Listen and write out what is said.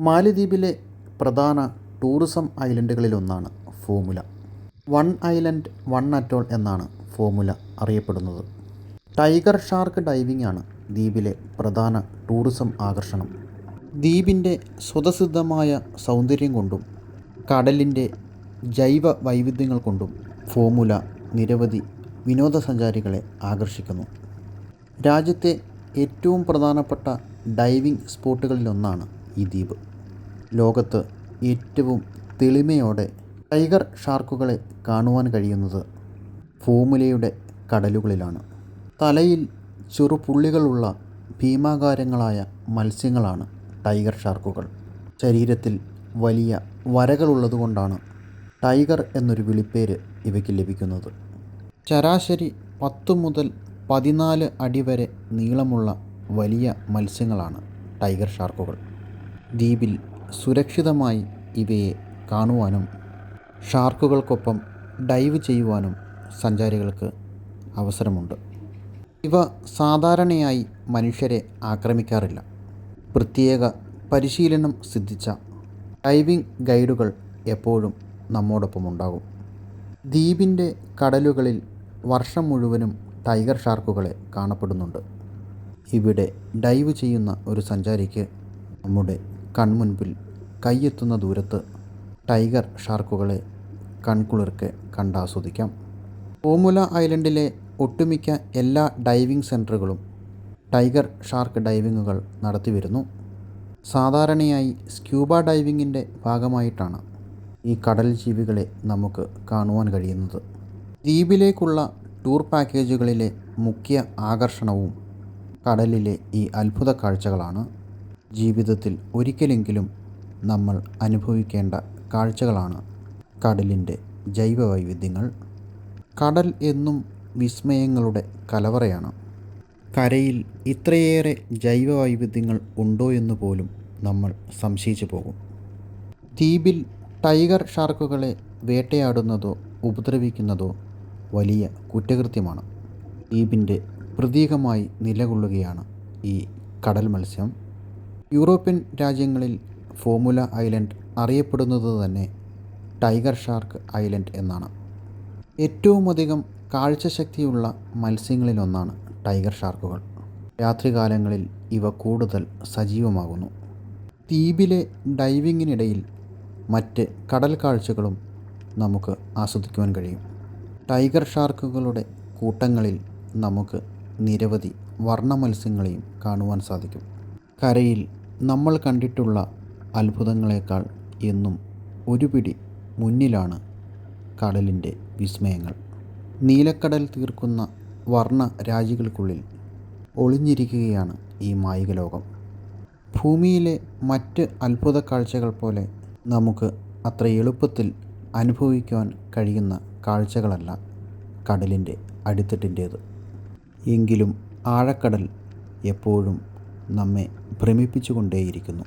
മാലിദ്വീപിലെ പ്രധാന ടൂറിസം ഐലൻഡുകളിലൊന്നാണ് ഫോമുല. വൺ ഐലൻഡ് വൺ അറ്റോൾ എന്നാണ് ഫോമുല അറിയപ്പെടുന്നത്. ടൈഗർ ഷാർക്ക് ഡൈവിംഗ് ആണ് ദ്വീപിലെ പ്രധാന ടൂറിസം ആകർഷണം. ദ്വീപിൻ്റെ സ്വതസിദ്ധമായ സൗന്ദര്യം കൊണ്ടും കടലിൻ്റെ ജൈവ വൈവിധ്യങ്ങൾ കൊണ്ടും ഫോമുല നിരവധി വിനോദസഞ്ചാരികളെ ആകർഷിക്കുന്നു. രാജ്യത്തെ ഏറ്റവും പ്രധാനപ്പെട്ട ഡൈവിംഗ് സ്പോട്ടുകളിലൊന്നാണ് ഈ ദ്വീപ്. ലോകത്ത് ഏറ്റവും തെളിമയോടെ ടൈഗർ ഷാർക്കുകളെ കാണുവാൻ കഴിയുന്നത് ഫോമുലയുടെ കടലുകളിലാണ്. തലയിൽ ചെറുപുള്ളികളുള്ള ഭീമാകാരങ്ങളായ മത്സ്യങ്ങളാണ് ടൈഗർ ഷാർക്കുകൾ. ശരീരത്തിൽ വലിയ വരകളുള്ളതുകൊണ്ടാണ് ടൈഗർ എന്നൊരു വിളിപ്പേര് ഇവയ്ക്ക് ലഭിക്കുന്നത്. ശരാശരി 10 മുതൽ 14 അടി വരെ നീളമുള്ള വലിയ മത്സ്യങ്ങളാണ് ടൈഗർ ഷാർക്കുകൾ. ദ്വീപിൽ സുരക്ഷിതമായി ഇവയെ കാണുവാനും ഷാർക്കുകൾക്കൊപ്പം ഡൈവ് ചെയ്യുവാനും സഞ്ചാരികൾക്ക് അവസരമുണ്ട്. ഇവ സാധാരണയായി മനുഷ്യരെ ആക്രമിക്കാറില്ല. പ്രത്യേക പരിശീലനം സിദ്ധിച്ച ഡൈവിംഗ് ഗൈഡുകൾ എപ്പോഴും നമ്മോടൊപ്പമുണ്ടാകും. ദ്വീപിൻ്റെ കടലുകളിൽ വർഷം മുഴുവനും ടൈഗർ ഷാർക്കുകളെ കാണപ്പെടുന്നുണ്ട്. ഇവിടെ ഡൈവ് ചെയ്യുന്ന ഒരു സഞ്ചാരിക്ക് നമ്മുടെ കൺമുൻപിൽ കൈയെത്തുന്ന ദൂരത്ത് ടൈഗർ ഷാർക്കുകളെ കൺകുളിർക്കെ കണ്ടാസ്വദിക്കാം. ഫോമുല ഐലൻഡിലെ ഒട്ടുമിക്ക എല്ലാ ഡൈവിംഗ് സെൻറ്ററുകളും ടൈഗർ ഷാർക്ക് ഡൈവിങ്ങുകൾ നടത്തിവരുന്നു. സാധാരണയായി സ്ക്യൂബ ഡൈവിങ്ങിൻ്റെ ഭാഗമായിട്ടാണ് ഈ കടൽ ജീവികളെ നമുക്ക് കാണുവാൻ കഴിയുന്നത്. ദ്വീപിലേക്കുള്ള ടൂർ പാക്കേജുകളിലെ മുഖ്യ ആകർഷണവും കടലിലെ ഈ അത്ഭുത കാഴ്ചകളാണ്. ജീവിതത്തിൽ ഒരിക്കലെങ്കിലും നമ്മൾ അനുഭവിക്കേണ്ട കാഴ്ചകളാണ് കടലിൻ്റെ ജൈവ വൈവിധ്യങ്ങൾ. കടൽ എന്നും വിസ്മയങ്ങളുടെ കലവറയാണ്. കരയിൽ ഇത്രയേറെ ജൈവ വൈവിധ്യങ്ങൾ ഉണ്ടോ എന്ന് പോലും നമ്മൾ സംശയിച്ചു പോകും. ദ്വീപിൽ ടൈഗർ ഷാർക്കുകളെ വേട്ടയാടുന്നതോ ഉപദ്രവിക്കുന്നതോ വലിയ കുറ്റകൃത്യമാണ്. ദ്വീപിൻ്റെ പ്രതീകമായി നിലകൊള്ളുകയാണ് ഈ കടൽ മത്സ്യം. യൂറോപ്യൻ രാജ്യങ്ങളിൽ ഫോമുല ഐലൻഡ് അറിയപ്പെടുന്നത് തന്നെ ടൈഗർ ഷാർക്ക് ഐലൻഡ് എന്നാണ്. ഏറ്റവുമധികം കാഴ്ചശക്തിയുള്ള മത്സ്യങ്ങളിലൊന്നാണ് ടൈഗർ ഷാർക്കുകൾ. രാത്രികാലങ്ങളിൽ ഇവ കൂടുതൽ സജീവമാകുന്നു. ദ്വീപിലെ ഡൈവിങ്ങിനിടയിൽ മറ്റ് കടൽ കാഴ്ചകളും നമുക്ക് ആസ്വദിക്കുവാൻ കഴിയും. ടൈഗർ ഷാർക്കുകളുടെ കൂട്ടങ്ങളിൽ നമുക്ക് നിരവധി വർണ്ണ മത്സ്യങ്ങളെയും കാണുവാൻ സാധിക്കും. കരയിൽ നമ്മൾ കണ്ടിട്ടുള്ള അത്ഭുതങ്ങളെക്കാൾ എന്നും ഒരു പിടി മുന്നിലാണ് കടലിൻ്റെ വിസ്മയങ്ങൾ. നീലക്കടൽ തീർക്കുന്ന വർണ്ണ രാജികൾക്കുള്ളിൽ ഒളിഞ്ഞിരിക്കുകയാണ് ഈ മായിക ലോകം. ഭൂമിയിലെ മറ്റ് അത്ഭുത കാഴ്ചകൾ പോലെ നമുക്ക് അത്ര എളുപ്പത്തിൽ അനുഭവിക്കുവാൻ കഴിയുന്ന കാഴ്ചകളല്ല കടലിൻ്റെ അടിത്തട്ടിൻ്റേത്. എങ്കിലും ആഴക്കടൽ എപ്പോഴും നമ്മെ ഭ്രമിപ്പിച്ചുകൊണ്ടേയിരിക്കുന്നു.